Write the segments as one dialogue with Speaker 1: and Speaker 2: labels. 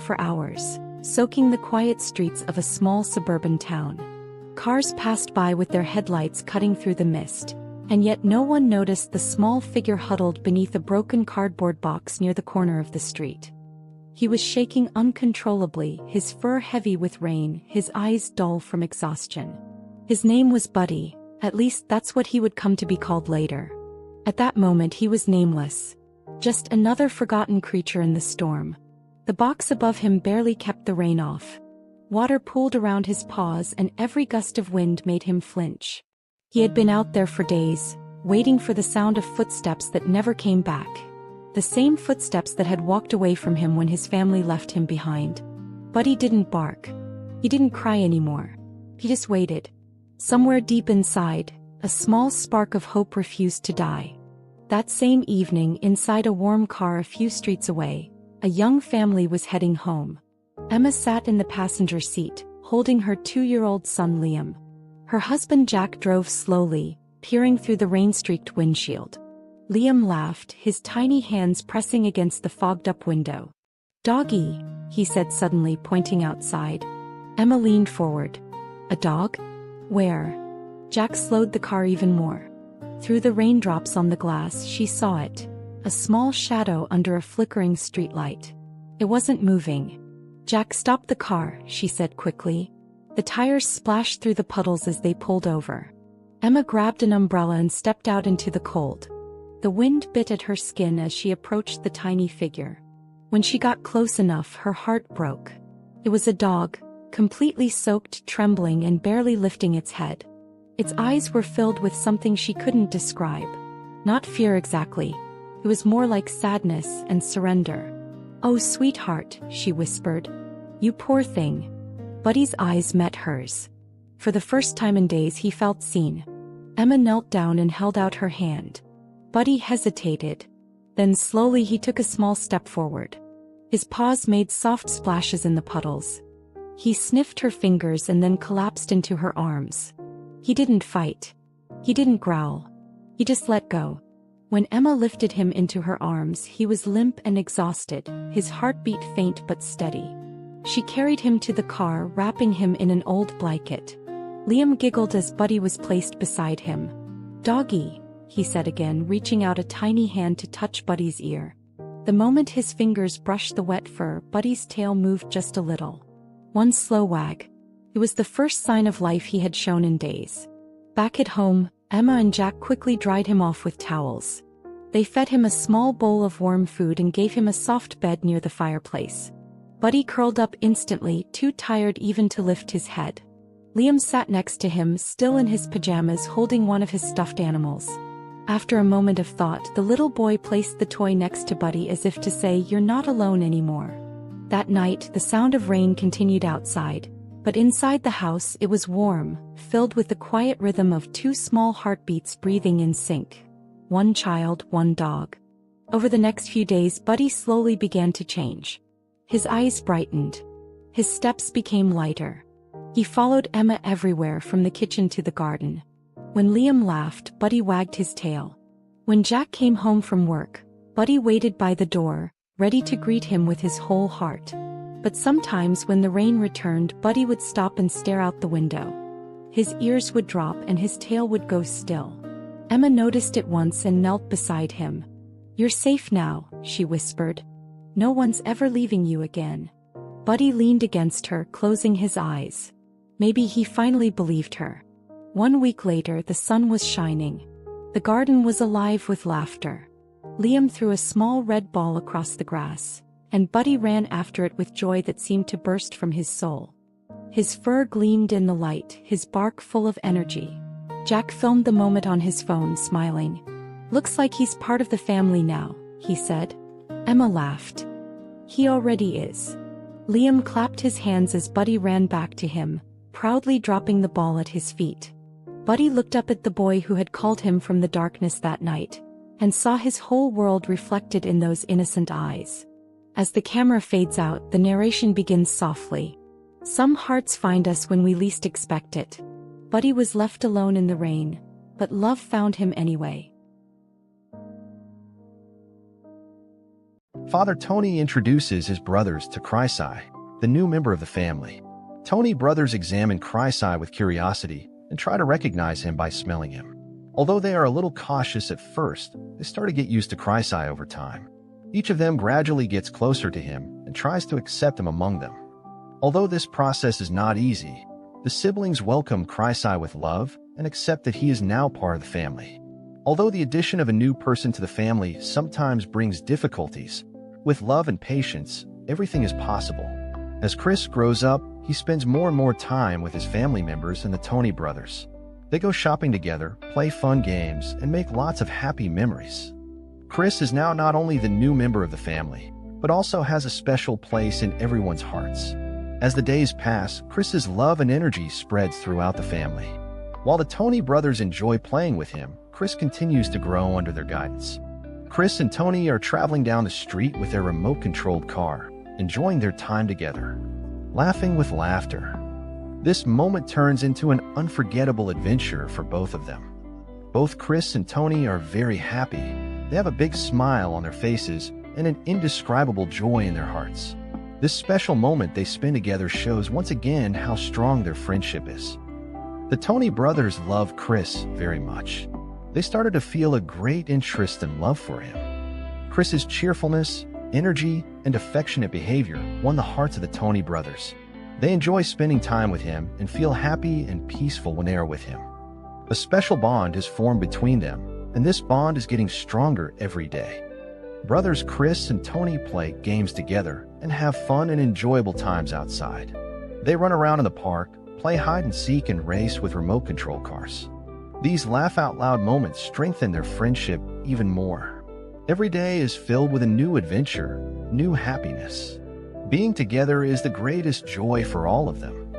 Speaker 1: for hours, soaking the quiet streets of a small suburban town. Cars passed by with their headlights cutting through the mist, and yet no one noticed the small figure huddled beneath a broken cardboard box near the corner of the street. He was shaking uncontrollably, his fur heavy with rain, his eyes dull from exhaustion. His name was Buddy, at least that's what he would come to be called later. At that moment he was nameless. Just another forgotten creature in the storm. The box above him barely kept the rain off. Water pooled around his paws and every gust of wind made him flinch. He had been out there for days, waiting for the sound of footsteps that never came back. The same footsteps that had walked away from him when his family left him behind. Buddy didn't bark. He didn't cry anymore. He just waited. Somewhere deep inside, a small spark of hope refused to die. That same evening, inside a warm car a few streets away, a young family was heading home. Emma sat in the passenger seat, holding her 2-year-old son Liam. Her husband Jack drove slowly, peering through the rain-streaked windshield. Liam laughed, his tiny hands pressing against the fogged-up window. "Doggy," he said suddenly, pointing outside. Emma leaned forward. "A dog? Where?" Jack slowed the car even more. Through the raindrops on the glass she saw it, a small shadow under a flickering streetlight. It wasn't moving. "Jack, stop the car," she said quickly. The tires splashed through the puddles as they pulled over. Emma grabbed an umbrella and stepped out into the cold. The wind bit at her skin as she approached the tiny figure. When she got close enough, her heart broke. It was a dog, completely soaked, trembling and barely lifting its head. Its eyes were filled with something she couldn't describe. Not fear exactly. It was more like sadness and surrender. "Oh, sweetheart," she whispered. "You poor thing." Buddy's eyes met hers. For the first time in days he felt seen. Emma knelt down and held out her hand. Buddy hesitated. Then slowly he took a small step forward. His paws made soft splashes in the puddles. He sniffed her fingers and then collapsed into her arms. He didn't fight. He didn't growl. He just let go. When Emma lifted him into her arms, he was limp and exhausted, his heartbeat faint but steady. She carried him to the car, wrapping him in an old blanket. Liam giggled as Buddy was placed beside him. "Doggy," he said again, reaching out a tiny hand to touch Buddy's ear. The moment his fingers brushed the wet fur, Buddy's tail moved just a little. One slow wag. It was the first sign of life he had shown in days. Back at home, Emma and Jack quickly dried him off with towels. They fed him a small bowl of warm food and gave him a soft bed near the fireplace. Buddy curled up instantly, too tired even to lift his head. Liam sat next to him, still in his pajamas, holding one of his stuffed animals. After a moment of thought, the little boy placed the toy next to Buddy as if to say, "You're not alone anymore." That night, the sound of rain continued outside, but inside the house it was warm, filled with the quiet rhythm of 2 small heartbeats breathing in sync. One child, one dog. Over the next few days, Buddy slowly began to change. His eyes brightened. His steps became lighter. He followed Emma everywhere, from the kitchen to the garden. When Liam laughed, Buddy wagged his tail. When Jack came home from work, Buddy waited by the door, ready to greet him with his whole heart. But sometimes when the rain returned, Buddy would stop and stare out the window. His ears would drop and his tail would go still. Emma noticed it once and knelt beside him. "You're safe now," she whispered. "No one's ever leaving you again." Buddy leaned against her, closing his eyes. Maybe he finally believed her. 1 week later, the sun was shining. The garden was alive with laughter. Liam threw a small red ball across the grass, and Buddy ran after it with joy that seemed to burst from his soul. His fur gleamed in the light, his bark full of energy. Jack filmed the moment on his phone, smiling. "Looks like he's part of the family now," he said. Emma laughed. "He already is." Liam clapped his hands as Buddy ran back to him, proudly dropping the ball at his feet. Buddy looked up at the boy who had called him from the darkness that night, and saw his whole world reflected in those innocent eyes. As the camera fades out, the narration begins softly. Some hearts find us when we least expect it. Buddy was left alone in the rain, but love found him anyway.
Speaker 2: Father Tony introduces his brothers to Chrysai, the new member of the family. Tony brothers examine Chrysai with curiosity and try to recognize him by smelling him. Although they are a little cautious at first, they start to get used to Chrysai over time. Each of them gradually gets closer to him and tries to accept him among them. Although this process is not easy, the siblings welcome Chrysai with love and accept that he is now part of the family. Although the addition of a new person to the family sometimes brings difficulties, with love and patience, everything is possible. As Chris grows up, he spends more and more time with his family members and the Tony brothers. They go shopping together, play fun games, and make lots of happy memories. Chris is now not only the new member of the family, but also has a special place in everyone's hearts. As the days pass, Chris's love and energy spreads throughout the family. While the Tony brothers enjoy playing with him, Chris continues to grow under their guidance. Chris and Tony are traveling down the street with their remote-controlled car, enjoying their time together, laughing with laughter. This moment turns into an unforgettable adventure for both of them. Both Chris and Tony are very happy. They have a big smile on their faces and an indescribable joy in their hearts. This special moment they spend together shows once again how strong their friendship is. The Tony brothers love Chris very much. They started to feel a great interest and love for him. Chris's cheerfulness, energy, and affectionate behavior won the hearts of the Tony brothers. They enjoy spending time with him and feel happy and peaceful when they are with him. A special bond has formed between them, and this bond is getting stronger every day. Brothers Chris and Tony play games together and have fun and enjoyable times outside. They run around in the park, play hide and seek, and race with remote control cars. These laugh-out-loud moments strengthen their friendship even more. Every day is filled with a new adventure, new happiness. Being together is the greatest joy for all of them.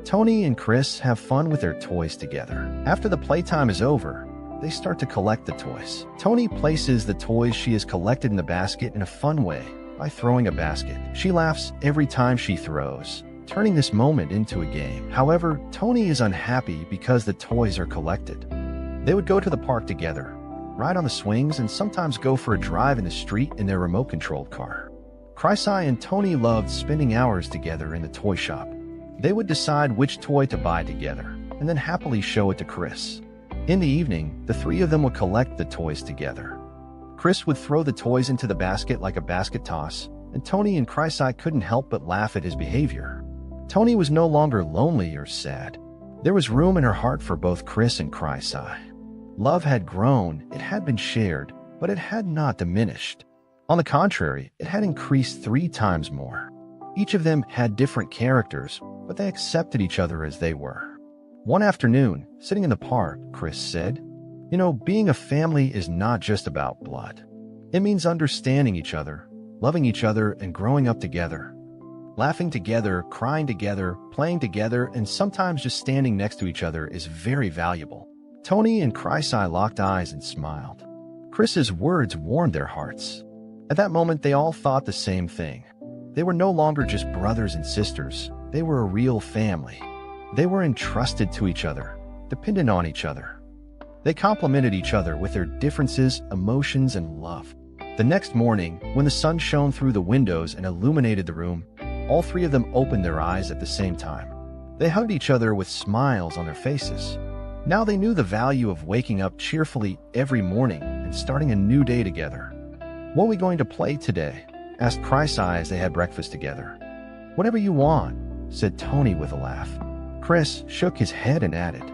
Speaker 2: Tony and Chris have fun with their toys together. After the playtime is over, they start to collect the toys. Tony places the toys she has collected in the basket in a fun way by throwing a basket. She laughs every time she throws, turning this moment into a game. However, Tony is unhappy because the toys are collected. They would go to the park together, ride on the swings, and sometimes go for a drive in the street in their remote-controlled car. Chrysai and Tony loved spending hours together in the toy shop. They would decide which toy to buy together, and then happily show it to Chris. In the evening, the three of them would collect the toys together. Chris would throw the toys into the basket like a basket toss, and Tony and Chrysai couldn't help but laugh at his behavior. Tony was no longer lonely or sad. There was room in her heart for both Chris and Chrysai. Love had grown, it had been shared, but it had not diminished. On the contrary, it had increased 3 times more. Each of them had different characters, but they accepted each other as they were. One afternoon, sitting in the park, Chris said, "You know, being a family is not just about blood. It means understanding each other, loving each other, and growing up together. Laughing together, crying together, playing together, and sometimes just standing next to each other is very valuable." Tony and Chrysai locked eyes and smiled. Chris's words warmed their hearts. At that moment, they all thought the same thing. They were no longer just brothers and sisters. They were a real family. They were entrusted to each other, dependent on each other. They complemented each other with their differences, emotions, and love. The next morning, when the sun shone through the windows and illuminated the room, all 3 of them opened their eyes at the same time. They hugged each other with smiles on their faces. Now they knew the value of waking up cheerfully every morning and starting a new day together. "What are we going to play today?" asked Chrysai as they had breakfast together. "Whatever you want," said Tony with a laugh. Chris shook his head and added,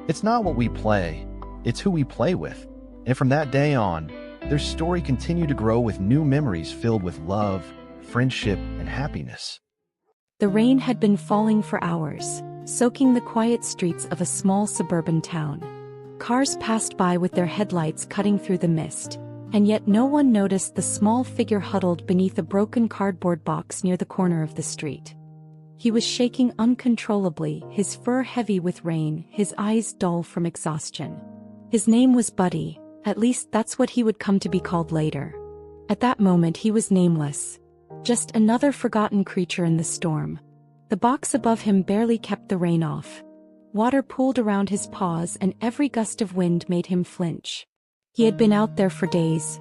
Speaker 2: "It's not what we play, it's who we play with." And from that day on, their story continued to grow with new memories filled with love, friendship, and happiness.
Speaker 1: The rain had been falling for hours, soaking the quiet streets of a small suburban town. Cars passed by with their headlights cutting through the mist, and yet no one noticed the small figure huddled beneath a broken cardboard box near the corner of the street. He was shaking uncontrollably, his fur heavy with rain, his eyes dull from exhaustion. His name was Buddy, at least that's what he would come to be called later. At that moment he was nameless. Just another forgotten creature in the storm. The box above him barely kept the rain off. Water pooled around his paws and every gust of wind made him flinch. He had been out there for days,